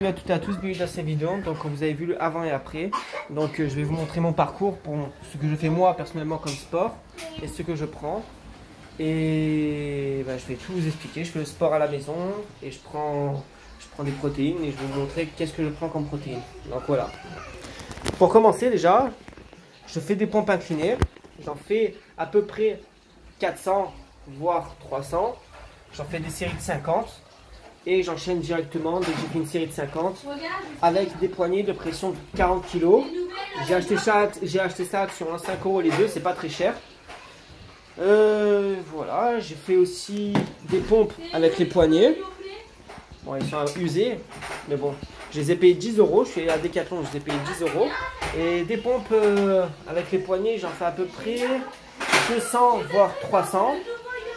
Salut à toutes et à tous, bienvenue dans cette vidéo. Donc vous avez vu le avant et après. Donc je vais vous montrer mon parcours pour ce que je fais moi personnellement comme sport et ce que je prends. Et je vais tout vous expliquer. Je fais le sport à la maison et je prends des protéines et je vais vous montrer qu'est-ce que je prends comme protéines. Donc voilà. Pour commencer déjà, je fais des pompes inclinées. J'en fais à peu près 400 voire 300. J'en fais des séries de 50. Et j'enchaîne directement, dès que j'ai fait une série de 50, avec des poignées de pression de 40 kg. J'ai acheté ça sur un 5 € les deux, c'est pas très cher. Voilà, j'ai fait aussi des pompes avec les poignets. Bon, ils sont usés, mais bon, je les ai payés 10 €. Je suis à Decathlon, je les ai payés 10 €. Et des pompes avec les poignets, j'en fais à peu près 200 voire 300.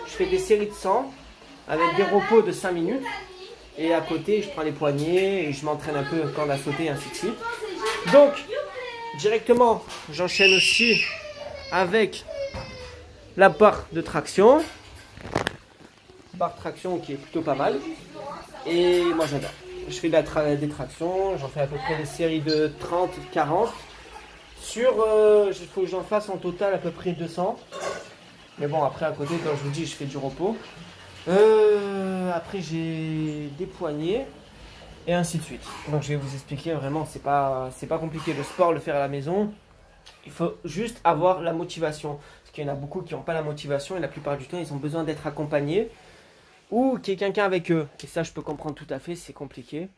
Je fais des séries de 100 avec des repos de 5 minutes. Et à côté, je prends les poignets et je m'entraîne un peu corde à sauter, ainsi de suite. Donc, directement, j'enchaîne aussi avec la barre de traction. Barre de traction qui est plutôt pas mal. Et moi, j'adore. Je fais des tractions. J'en fais à peu près des séries de 30, 40. Il faut que j'en fasse en total à peu près 200. Mais bon, après, à côté, comme je vous dis, je fais du repos. Après j'ai des poignets et ainsi de suite. Donc je vais vous expliquer vraiment, c'est pas compliqué. Le sport, le faire à la maison, il faut juste avoir la motivation. Parce qu'il y en a beaucoup qui n'ont pas la motivation et la plupart du temps ils ont besoin d'être accompagnés ou qu'il y ait quelqu'un avec eux. Et ça je peux comprendre tout à fait, c'est compliqué.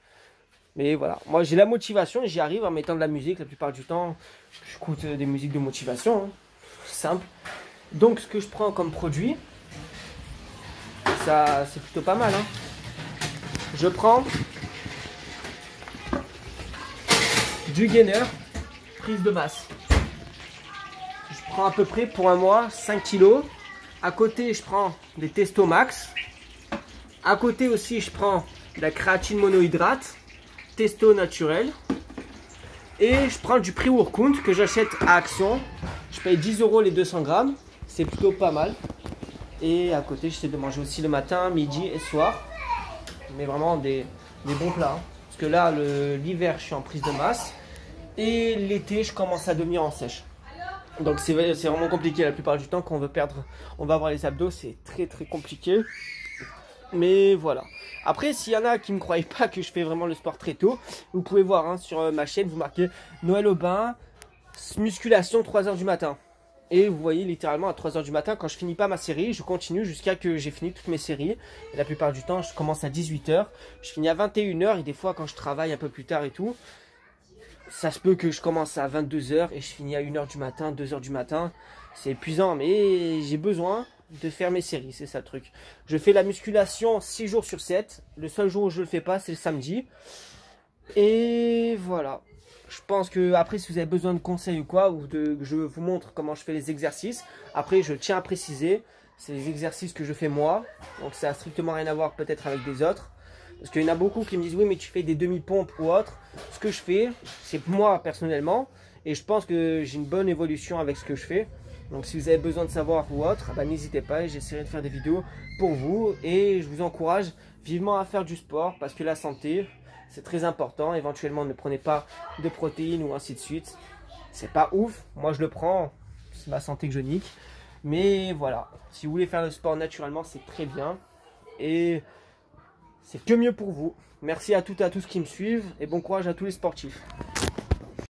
Mais voilà, moi j'ai la motivation et j'y arrive en mettant de la musique. La plupart du temps j'écoute des musiques de motivation, hein. Simple. Donc ce que je prends comme produit, ça c'est plutôt pas mal, hein. Je prends du gainer, prise de masse. Je prends à peu près pour un mois 5 kg. À côté je prends des Testomax. À côté aussi je prends de la créatine monohydrate, testo naturel. Et je prends du pré-workout que j'achète à Action. Je paye 10 € les 200 grammes. C'est plutôt pas mal. Et à côté, j'essaie de manger aussi le matin, midi et soir. Mais vraiment des bons plats, hein. Parce que là, l'hiver, je suis en prise de masse. Et l'été, je commence à devenir en sèche. Donc c'est vraiment compliqué la plupart du temps. Quand on va avoir les abdos, c'est très très compliqué. Mais voilà. Après, s'il y en a qui ne me croyaient pas que je fais vraiment le sport très tôt, vous pouvez voir, hein, sur ma chaîne, vous marquez Noël Aubin, musculation 3 h du matin. Et vous voyez littéralement à 3 h du matin, quand je finis pas ma série, je continue jusqu'à que j'ai fini toutes mes séries. Et la plupart du temps, je commence à 18 h, je finis à 21 h et des fois quand je travaille un peu plus tard et tout, ça se peut que je commence à 22 h et je finis à 1 h du matin, 2 h du matin. C'est épuisant, mais j'ai besoin de faire mes séries, c'est ça le truc. Je fais la musculation 6 jours sur 7. Le seul jour où je le fais pas, c'est le samedi. Et voilà. Je pense que après, si vous avez besoin de conseils ou quoi, ou que je vous montre comment je fais les exercices. Après, je tiens à préciser, c'est les exercices que je fais moi. Donc ça n'a strictement rien à voir peut-être avec des autres. Parce qu'il y en a beaucoup qui me disent, oui, mais tu fais des demi-pompes ou autre. Ce que je fais, c'est moi personnellement. Et je pense que j'ai une bonne évolution avec ce que je fais. Donc si vous avez besoin de savoir ou autre, n'hésitez pas. J'essaierai de faire des vidéos pour vous. Et je vous encourage vivement à faire du sport. Parce que la santé, c'est très important. Éventuellement, ne prenez pas de protéines ou ainsi de suite. C'est pas ouf. Moi, je le prends. C'est ma santé que je nique. Mais voilà. Si vous voulez faire le sport naturellement, c'est très bien. Et c'est que mieux pour vous. Merci à toutes et à tous qui me suivent. Et bon courage à tous les sportifs.